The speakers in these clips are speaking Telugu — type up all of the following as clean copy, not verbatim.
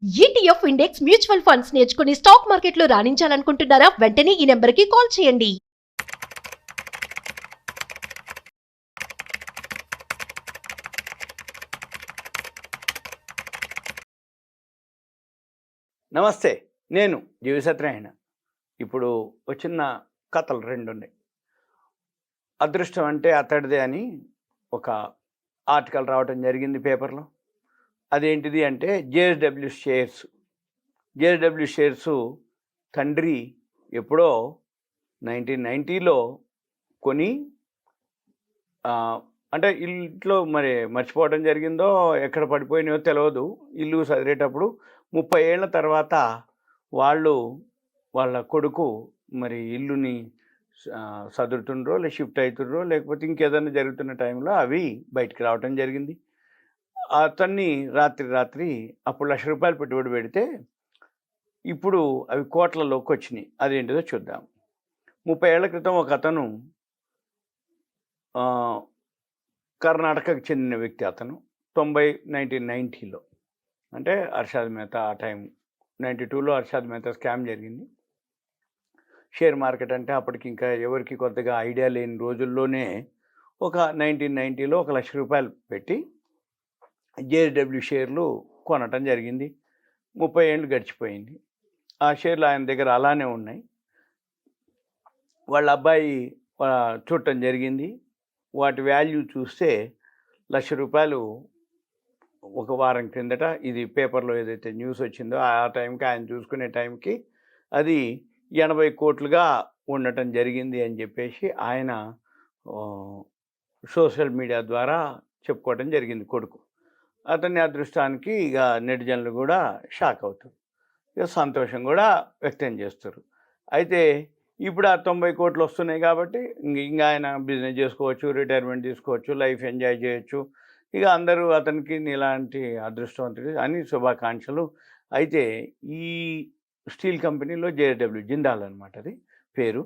ఈటీఎఫ్ ఇండెక్స్ మ్యూచువల్ ఫండ్స్ నేర్చుకుని స్టాక్ మార్కెట్లో రాణించాలనుకుంటున్నారా? వెంటనే ఈ నెంబర్కి కాల్ చేయండి. నమస్తే, నేను జీవి సత్యనారాయణ. ఇప్పుడు వచ్చిన కథలు రెండు ఉన్నాయి. అదృష్టం అంటే అతడిదే అని ఒక ఆర్టికల్ రావటం జరిగింది పేపర్లో. అదేంటిది అంటే జేఎస్డబ్ల్యూ షేర్స్ తండ్రి ఎప్పుడో 1990లో కొని అంటే ఇంట్లో మరి మర్చిపోవడం జరిగిందో ఎక్కడ పడిపోయినాయో తెలియదు. ఇల్లు సదిరేటప్పుడు 30 ఏళ్ల తర్వాత వాళ్ళ కొడుకు మరి ఇల్లుని సదురుతుండ్రో షిఫ్ట్ అవుతుండ్రో లేకపోతే ఇంకేదైనా జరుగుతున్న టైంలో అవి బయటికి రావటం జరిగింది. అతన్ని రాత్రి అప్పుడు ₹1,00,000 పెట్టుబడి పెడితే ఇప్పుడు అవి కోట్లలోకి వచ్చినాయి. అదేంటిదో చూద్దాం. 30 ఏళ్ల క్రితం ఒక అతను కర్ణాటకకు చెందిన వ్యక్తి. అతను 1990లో అంటే హర్షద్ మెహతా ఆ టైం 92లో హర్షద్ మెహతా స్కామ్ జరిగింది. షేర్ మార్కెట్ అంటే అప్పటికి ఇంకా ఎవరికి కొత్తగా ఐడియా లేని రోజుల్లోనే ఒక 1990లో ₹1,00,000 పెట్టి జేఎస్డబ్ల్యూ షేర్లు కొనటం జరిగింది. 30 ఏళ్ళు గడిచిపోయింది. ఆ షేర్లు ఆయన దగ్గర అలానే ఉన్నాయి. వాళ్ళ అబ్బాయి చూడటం జరిగింది. వాటి వాల్యూ చూస్తే ₹1,00,000 ఒక వారం క్రిందట ఇది పేపర్లో ఏదైతే న్యూస్ వచ్చిందో ఆ టైంకి ఆయన చూసుకునే టైంకి అది 80 కోట్లుగా ఉండటం జరిగింది అని చెప్పేసి ఆయన సోషల్ మీడియా ద్వారా చెప్పుకోవటం జరిగింది కొడుకు. అతని అదృష్టానికి ఇక నెటిజన్లు కూడా షాక్ అవుతారు, ఇక సంతోషం కూడా వ్యక్తం చేస్తారు. అయితే ఇప్పుడు ఆ 90 కోట్లు వస్తున్నాయి కాబట్టి ఇంకా ఆయన బిజినెస్ చేసుకోవచ్చు, రిటైర్మెంట్ తీసుకోవచ్చు, లైఫ్ ఎంజాయ్ చేయొచ్చు. ఇక అందరూ అతనికి ఇలాంటి అదృష్టవంతుడు అని శుభాకాంక్షలు. అయితే ఈ స్టీల్ కంపెనీలో జేఎస్డబ్ల్యూ జిందాల్ అనమాట అది పేరు.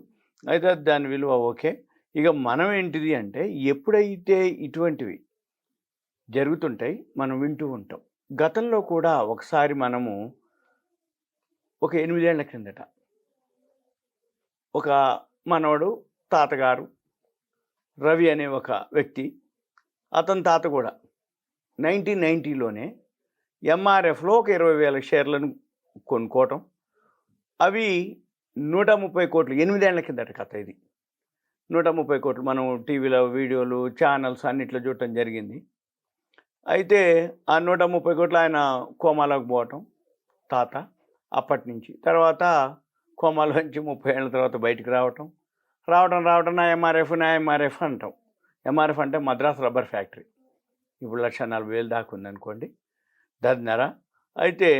అయితే దాని విలువ ఓకే. ఇక మనం ఏంటిది అంటే ఎప్పుడైతే ఇటువంటివి జరుగుతుంటాయి మనం వింటూ ఉంటాం. గతంలో కూడా ఒకసారి మనము ఒక 8 ఏళ్ల క్రిందట ఒక మనవడు తాతగారు రవి అనే ఒక వ్యక్తి, అతని తాత కూడా 1990లోనే ఎంఆర్ఎఫ్లో ఒక 20,000 షేర్లను కొనుక్కోవటం, అవి 130 కోట్లు 8 ఏళ్ల కిందట కథ ఇది. 130 కోట్లు మనం టీవీలో వీడియోలు ఛానల్స్ అన్నిట్లో చూడటం జరిగింది. అయితే ఆ 130 కోట్లు ఆయన కోమాలోకి పోవటం తాత. అప్పటి నుంచి తర్వాత కోమాలో నుంచి 30 ఏళ్ళ తర్వాత బయటికి రావటం నా ఎంఆర్ఎఫ్ అంటాం. ఎంఆర్ఎఫ్ అంటే మద్రాస్ రబ్బర్ ఫ్యాక్టరీ. ఇప్పుడు 1,40,000 దాకా ఉందనుకోండి, దరిన్నర. అయితే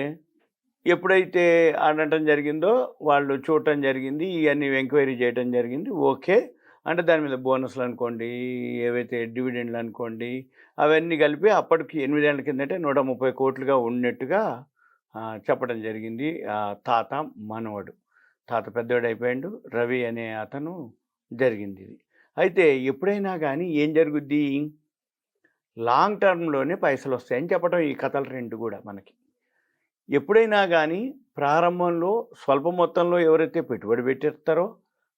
ఎప్పుడైతే అనటం జరిగిందో వాళ్ళు చూడటం జరిగింది, ఇవన్నీ ఎంక్వైరీ చేయటం జరిగింది. ఓకే అంటే దాని మీద బోనస్లు అనుకోండి, ఏవైతే డివిడెండ్లు అనుకోండి, అవన్నీ కలిపి అప్పటికి 8 ఏళ్ల కిందటే 130 కోట్లుగా ఉన్నట్టుగా చెప్పడం జరిగింది. తాత మనవడు, తాత పెద్దవాడు అయిపోయాడు, రవి అనే అతను జరిగింది ఇది. అయితే ఎప్పుడైనా కానీ ఏం జరుగుద్ది, లాంగ్ టర్మ్లోనే పైసలు వస్తాయని చెప్పడం ఈ కథలు రెండు కూడా మనకి. ఎప్పుడైనా కానీ ప్రారంభంలో స్వల్ప మొత్తంలో ఎవరైతే పెట్టుబడి పెట్టేస్తారో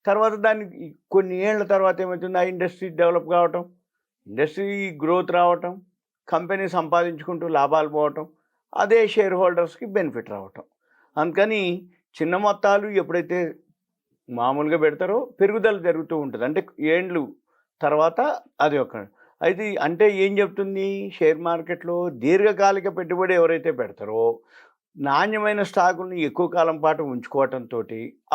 తర్వాత దానికి కొన్ని ఏళ్ల తర్వాత ఏమవుతుంది, ఆ ఇండస్ట్రీ డెవలప్ కావటం, ఇండస్ట్రీ గ్రోత్ రావటం, కంపెనీ సంపాదించుకుంటూ లాభాలు పోవటం, అదే షేర్ హోల్డర్స్కి బెనిఫిట్ రావటం. అందుకని చిన్న మొత్తాలు ఎప్పుడైతే మామూలుగా పెడతారో పెరుగుదల జరుగుతూ ఉంటుంది. అంటే ఏండ్లు తర్వాత అది ఒక అయితే అంటే ఏం చెప్తుంది, షేర్ మార్కెట్లో దీర్ఘకాలిక పెట్టుబడి ఎవరైతే పెడతారో నాణ్యమైన స్టాకుల్ని ఎక్కువ కాలం పాటు ఉంచుకోవటంతో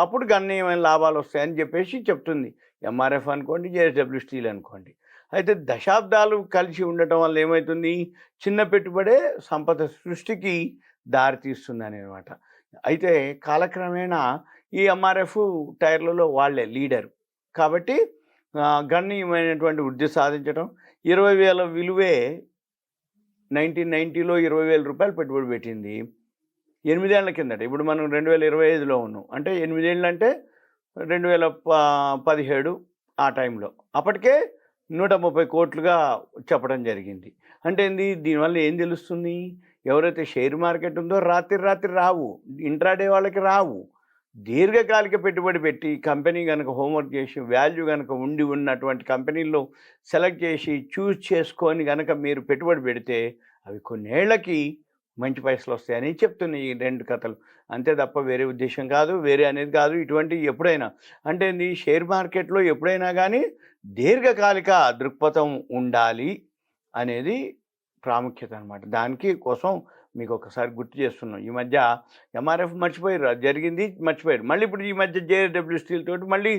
అప్పుడు గణనీయమైన లాభాలు వస్తాయని చెప్పేసి చెప్తుంది. ఎంఆర్ఎఫ్ అనుకోండి, జేఎస్డబ్ల్యూ స్టీల్ అనుకోండి. అయితే దశాబ్దాలు కలిసి ఉండటం వల్ల ఏమవుతుంది, చిన్న పెట్టుబడే సంపద సృష్టికి దారితీస్తుంది అనమాట. అయితే కాలక్రమేణా ఈ ఎంఆర్ఎఫ్ టైర్లలో వాళ్ళే లీడరు కాబట్టి గణనీయమైనటువంటి వృద్ధి సాధించడం. 20,000 విలువే 1990లో ₹20,000 పెట్టుబడి పెట్టింది 8 ఏళ్ల కిందట. ఇప్పుడు మనం 2025లో ఉన్నాం అంటే 8 ఏళ్ళు అంటే 2017 ఆ టైంలో అప్పటికే 130 కోట్లుగా చెప్పడం జరిగింది. అంటే ఏంది, దీనివల్ల ఏం తెలుస్తుంది, ఎవరైతే షేర్ మార్కెట్ ఉందో రాత్రి రాత్రి రావు, ఇంట్రాడే వాళ్ళకి రావు. దీర్ఘకాలిక పెట్టుబడి పెట్టి కంపెనీ కనుక హోంవర్క్ చేసి వాల్యూ కనుక ఉన్నటువంటి కంపెనీల్లో సెలెక్ట్ చేసి చూస్ చేసుకొని కనుక మీరు పెట్టుబడి పెడితే అవి కొన్నేళ్లకి మంచి పైసలు వస్తాయని చెప్తున్నాయి ఈ 2 కథలు. అంతే తప్ప వేరే ఉద్దేశం కాదు, వేరే అనేది కాదు. ఇటువంటి ఎప్పుడైనా అంటే ఈ షేర్ మార్కెట్లో ఎప్పుడైనా కానీ దీర్ఘకాలిక దృక్పథం ఉండాలి అనేది ప్రాముఖ్యత అనమాట. దానికి కోసం మీకు ఒకసారి గుర్తు చేస్తున్నాం. ఈ మధ్య ఎంఆర్ఎఫ్ మర్చిపోయారు, అది జరిగింది మర్చిపోయారు. మళ్ళీ ఇప్పుడు ఈ మధ్య జేఎస్డబ్ల్యూ స్టీల్ తోటి మళ్ళీ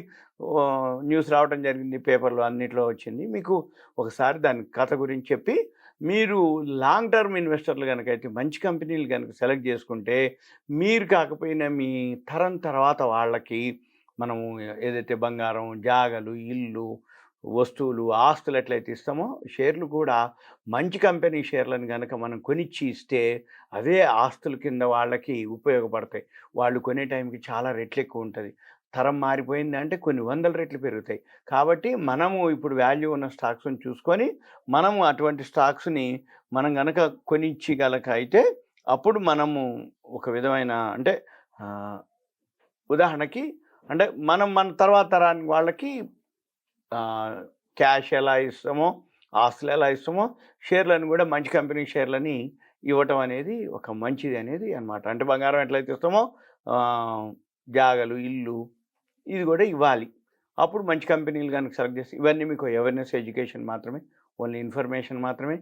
న్యూస్ రావడం జరిగింది, పేపర్లో అన్నిట్లో వచ్చింది. మీకు ఒకసారి దాని కథ గురించి చెప్పి మీరు లాంగ్ టర్మ్ ఇన్వెస్టర్లు కనుక అయితే మంచి కంపెనీలు కనుక సెలెక్ట్ చేసుకుంటే మీరు కాకపోయినా మీ తరం తర్వాత వాళ్ళకి మనము ఏదైతే బంగారం, జాగలు, ఇల్లు, వస్తువులు, ఆస్తులు ఎట్లయితే ఇస్తామో షేర్లు కూడా మంచి కంపెనీ షేర్లను కనుక మనం కొనిచ్చి ఇస్తే అవే ఆస్తుల కింద వాళ్ళకి ఉపయోగపడతాయి. వాళ్ళు కొనే టైంకి చాలా రెట్లు ఎక్కువ ఉంటుంది. తరం మారిపోయింది అంటే కొన్ని వందల రెట్లు పెరుగుతాయి. కాబట్టి మనము ఇప్పుడు వాల్యూ ఉన్న స్టాక్స్ని చూసుకొని మనము అటువంటి స్టాక్స్ని మనం కనుక కొనిచ్చిగలక అయితే అప్పుడు మనము ఒక విధమైన అంటే ఉదాహరణకి అంటే మనం మన తర్వాత తరానికి వాళ్ళకి క్యాష్ ఎలా ఇస్తామో, ఆస్తులు ఎలా ఇస్తామో, షేర్లను కూడా మంచి కంపెనీ షేర్లని ఇవ్వటం అనేది ఒక మంచిది అనేది అనమాట. అంటే బంగారం ఎట్లయితే ఇస్తామో జాగలు, ఇల్లు ఇది కూడా ఇవ్వాలి. అప్పుడు మంచి కంపెనీలు కనుక సెలెక్ట్ చేసి ఇవన్నీ మీకు అవేర్నెస్ ఎడ్యుకేషన్ మాత్రమే, ఓన్లీ ఇన్ఫర్మేషన్ మాత్రమే.